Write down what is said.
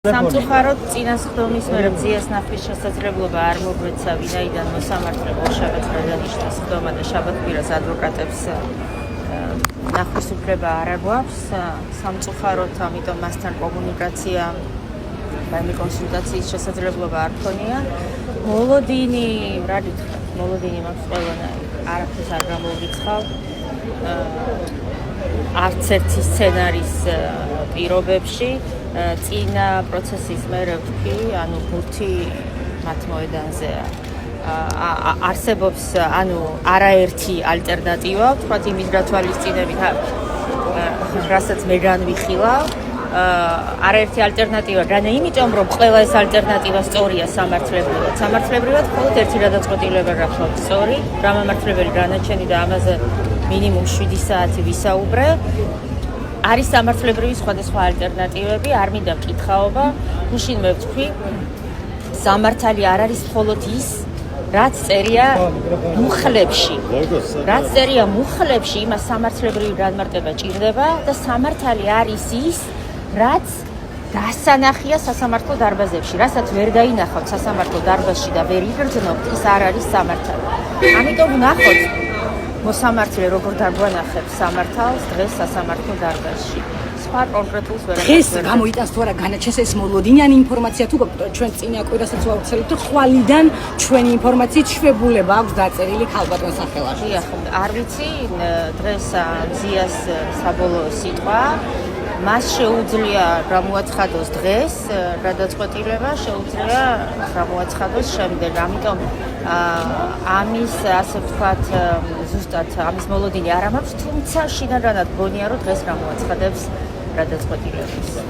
სამწუხაროდ წინასხდომის მერე ძიას ნახვის შესაძლებლობა არ მოგვეცა, ვინაიდან მოსამართლე შაბათს გადანიშნა სხდომა და შაბათკვირას ადვოკატებს ნახვის უფლება არ აგვაქვს. სამწუხაროდ, ამიტომ მასთან კომუნიკაცია რაიმე კონსულტაციის შესაძლებლობა არ ქონია. მოლოდინი, რა გითხრათ, მოლოდინი მაქვს ყველანაირი, არაფერს არ გამოვიცხავ. არც ერთი სცენარის პირობებში წინა პროცესის მერე ვთქვი, ანუ ბურთი მათ მოედანზეა. არსებობს ანუ არაერთი ალტერნატივა, ვთქვათ იმის გათვალისწინებით, რასაც მე განვიხილავ. არაერთი ალტერნატივა, რანა იმიტომ, რომ ყველა ეს ალტერნატივა სწორია სამართლებრივად. სამართლებრივად მხოლოდ ერთი გადაწყვეტილება გახლავთ სწორი, გამამართლებელი განაჩენი და ამაზე მინიმუმ 7 საათი ვისაუბრე. არის სამართლებრივი სხვადასხვა ალტერნატივები, არ მინდა მკითხაობა. უშინმე ვთქვი, სამართალი არ არის მხოლოდ ის, რაც წერია მუხლებში. რაც წერია მუხლებში, იმას სამართლებრივი განმარტება ჭირდება და სამართალი არის ის, რაც დასანახია სასამართლო დარბაზებში, რასაც ვერ დაინახავთ სასამართლო დარბაზში და ვერ იგრძნობთ, ის არ არის სამართალი. ამიტომ ვნახოთ მოსამართლე როგორ დაგვანახებს სამართალს დღეს სასამართლო დარბაზში. სხვა კონკრეტულს ვერ დღეს გამოიტანს თუ არა განაჩენს ეს მოლოდინიანი ინფორმაცია თუ ჩვენ წინა კვირასაც ვავრცელეთ და ხვალიდან ჩვენი ინფორმაციით შვებულება აქვს დაწერილი ქალბატონ სახელაში. არ ვიცი, დღეს ზიას საბოლოო სიტყვა. მას შეუძლია გამოაცხადოს დღეს გადაწყვეტილება, შეუძლია გამოაცხადოს შემდეგ. ამიტომ ამის ასე ვთქვათ, ზუსტად ამის მოლოდინი არ მაქვს, თუმცა შინაგანად გონია, რომ დღეს გამოაცხადებს გადაწყვეტილებას.